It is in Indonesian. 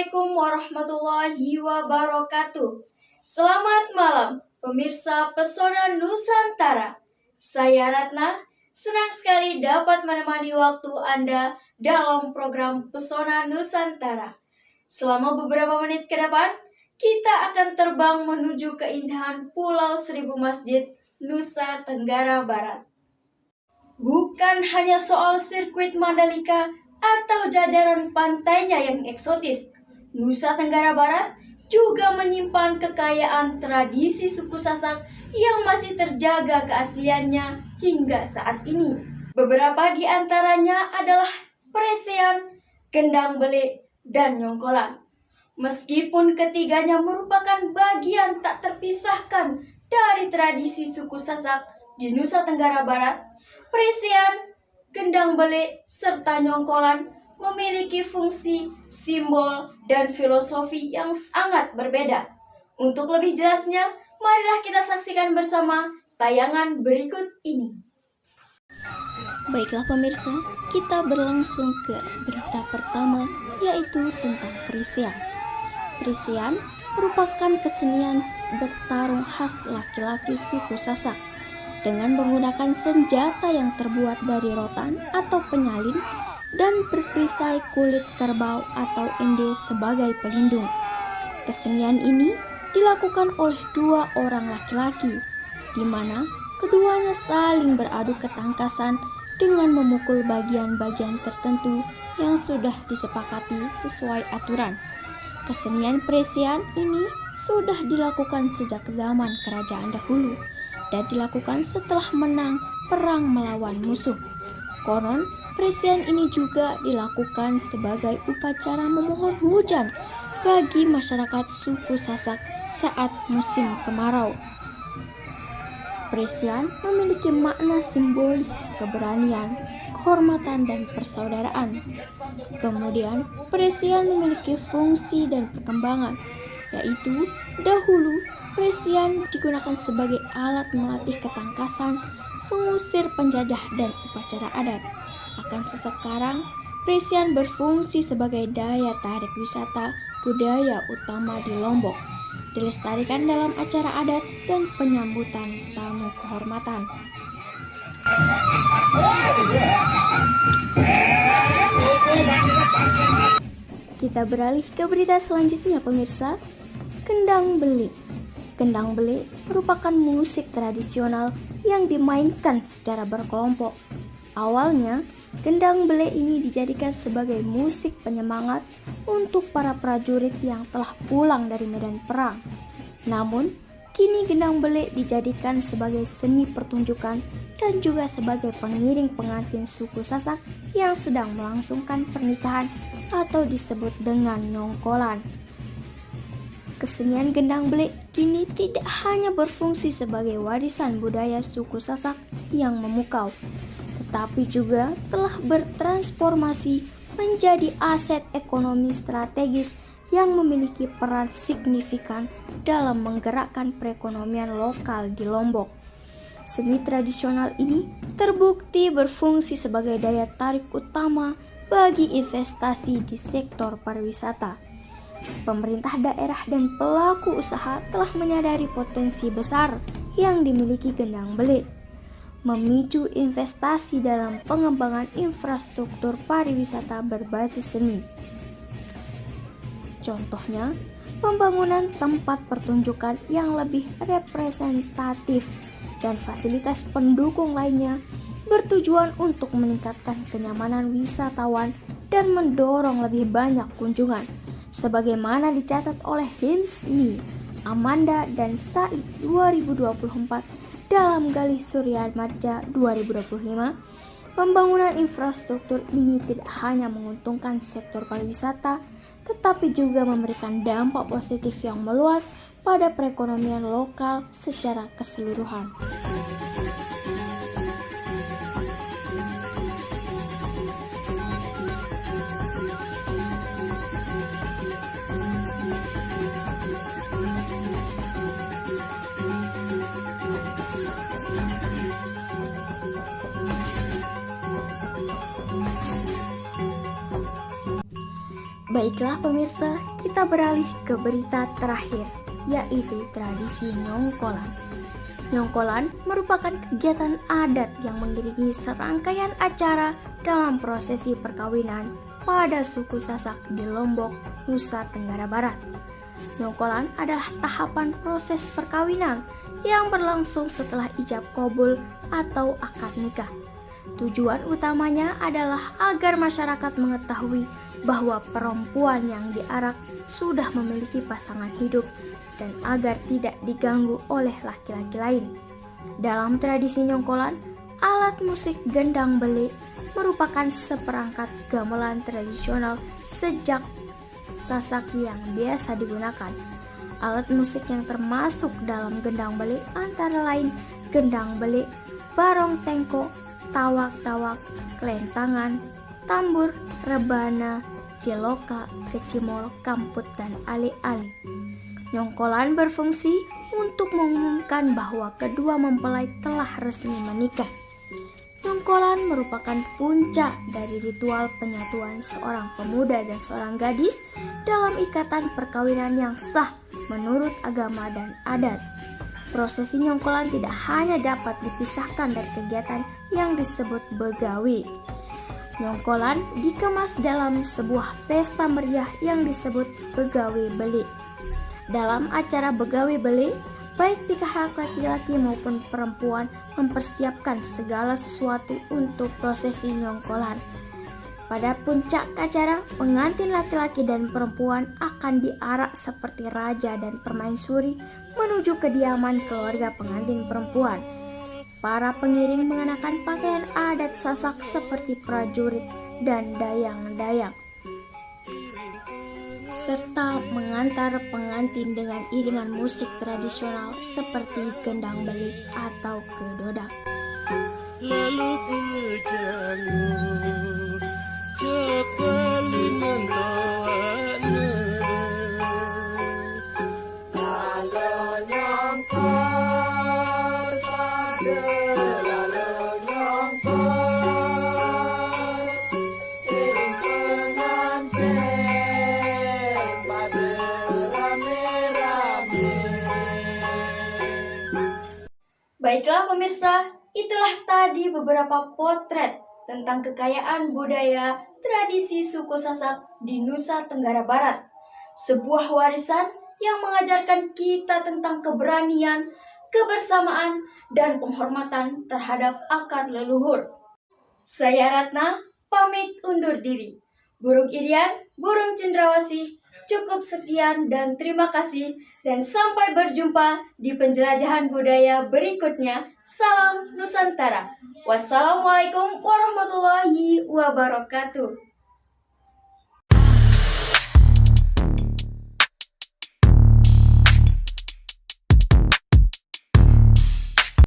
Assalamualaikum warahmatullahi wabarakatuh. Selamat malam, pemirsa Pesona Nusantara. Saya Ratna, senang sekali dapat menemani waktu Anda dalam program Pesona Nusantara. Selama beberapa menit ke depan, kita akan terbang menuju keindahan Pulau Seribu Masjid, Nusa Tenggara Barat. Bukan hanya soal sirkuit Mandalika atau jajaran pantainya yang eksotis, Nusa Tenggara Barat juga menyimpan kekayaan tradisi suku Sasak yang masih terjaga keasliannya hingga saat ini. Beberapa di antaranya adalah Presean, Gendang Bele, dan Nyongkolan. Meskipun ketiganya merupakan bagian tak terpisahkan dari tradisi suku Sasak di Nusa Tenggara Barat, Presean, Gendang Bele, serta Nyongkolan memiliki fungsi, simbol, dan filosofi yang sangat berbeda. Untuk lebih jelasnya, marilah kita saksikan bersama tayangan berikut ini. Baiklah pemirsa, kita berlangsung ke berita pertama, yaitu tentang Presean. Presean merupakan kesenian bertarung khas laki-laki suku Sasak dengan menggunakan senjata yang terbuat dari rotan atau penyalin dan berperisai kulit kerbau atau ende sebagai pelindung. Kesenian ini dilakukan oleh dua orang laki-laki, di mana keduanya saling beradu ketangkasan dengan memukul bagian-bagian tertentu yang sudah disepakati sesuai aturan. Kesenian Presean ini sudah dilakukan sejak zaman kerajaan dahulu dan dilakukan setelah menang perang melawan musuh. Konon, Presean ini juga dilakukan sebagai upacara memohon hujan bagi masyarakat suku Sasak saat musim kemarau. Presean memiliki makna simbolis keberanian, kehormatan, dan persaudaraan. Kemudian, Presean memiliki fungsi dan perkembangan, yaitu dahulu Presean digunakan sebagai alat melatih ketangkasan, mengusir penjajah, dan upacara adat. Akan sekarang, Presean berfungsi sebagai daya tarik wisata budaya utama di Lombok, dilestarikan dalam acara adat dan penyambutan tamu kehormatan. Kita beralih ke berita selanjutnya pemirsa. Gendang Bele. Gendang Bele merupakan musik tradisional yang dimainkan secara berkelompok. Awalnya, Gendang Bele ini dijadikan sebagai musik penyemangat untuk para prajurit yang telah pulang dari medan perang. Namun, kini Gendang Bele dijadikan sebagai seni pertunjukan dan juga sebagai pengiring pengantin suku Sasak yang sedang melangsungkan pernikahan atau disebut dengan Nyongkolan. Kesenian Gendang Bele kini tidak hanya berfungsi sebagai warisan budaya suku Sasak yang memukau, tetapi juga telah bertransformasi menjadi aset ekonomi strategis yang memiliki peran signifikan dalam menggerakkan perekonomian lokal di Lombok. Seni tradisional ini terbukti berfungsi sebagai daya tarik utama bagi investasi di sektor pariwisata. Pemerintah daerah dan pelaku usaha telah menyadari potensi besar yang dimiliki Gendang Bele, memicu investasi dalam pengembangan infrastruktur pariwisata berbasis seni. Contohnya, pembangunan tempat pertunjukan yang lebih representatif dan fasilitas pendukung lainnya bertujuan untuk meningkatkan kenyamanan wisatawan dan mendorong lebih banyak kunjungan, sebagaimana dicatat oleh Himsmi, Amanda, dan Said 2024 dalam Galih Surya Madja 2025. Pembangunan infrastruktur ini tidak hanya menguntungkan sektor pariwisata, tetapi juga memberikan dampak positif yang meluas pada perekonomian lokal secara keseluruhan. Baiklah pemirsa, kita beralih ke berita terakhir, yaitu tradisi nyongkolan. Nyongkolan merupakan kegiatan adat yang mengiringi serangkaian acara dalam prosesi perkawinan pada suku Sasak di Lombok, Nusa Tenggara Barat. Nyongkolan adalah tahapan proses perkawinan yang berlangsung setelah ijab kabul atau akad nikah. Tujuan utamanya adalah agar masyarakat mengetahui bahwa perempuan yang diarak sudah memiliki pasangan hidup dan agar tidak diganggu oleh laki-laki lain. Dalam tradisi nyongkolan, alat musik gendang bele merupakan seperangkat gamelan tradisional sejak Sasak yang biasa digunakan. Alat musik yang termasuk dalam gendang bele antara lain gendang bele, barong tengko, tawak-tawak, kelentangan, tambur, rebana, ciloka, kecimol, kamput, dan ali-ali. Nyongkolan berfungsi untuk mengumumkan bahwa kedua mempelai telah resmi menikah. Nyongkolan merupakan puncak dari ritual penyatuan seorang pemuda dan seorang gadis dalam ikatan perkawinan yang sah menurut agama dan adat. Prosesi nyongkolan tidak hanya dapat dipisahkan dari kegiatan yang disebut begawi. Nyongkolan dikemas dalam sebuah pesta meriah yang disebut begawi beli. Dalam acara begawi beli, baik pihak laki-laki maupun perempuan mempersiapkan segala sesuatu untuk prosesi nyongkolan. Pada puncak acara, pengantin laki-laki dan perempuan akan diarak seperti raja dan permaisuri menuju kediaman keluarga pengantin perempuan. Para pengiring mengenakan pakaian adat Sasak seperti prajurit dan dayang-dayang, serta mengantar pengantin dengan iringan musik tradisional seperti gendang belik atau kedodak. Lalu kejangur cekali mendoane lalu nyongkor pada lalu nyongkor iring pengantin pada rame-rame. Baiklah pemirsa, itulah tadi beberapa potret tentang kekayaan budaya tradisi suku Sasak di Nusa Tenggara Barat. Sebuah warisan yang mengajarkan kita tentang keberanian, kebersamaan, dan penghormatan terhadap akar leluhur. Saya Ratna, pamit undur diri. Burung Irian, burung cendrawasih, cukup sekian dan terima kasih. Dan sampai berjumpa di penjelajahan budaya berikutnya. Salam Nusantara. Wassalamualaikum warahmatullahi wabarakatuh.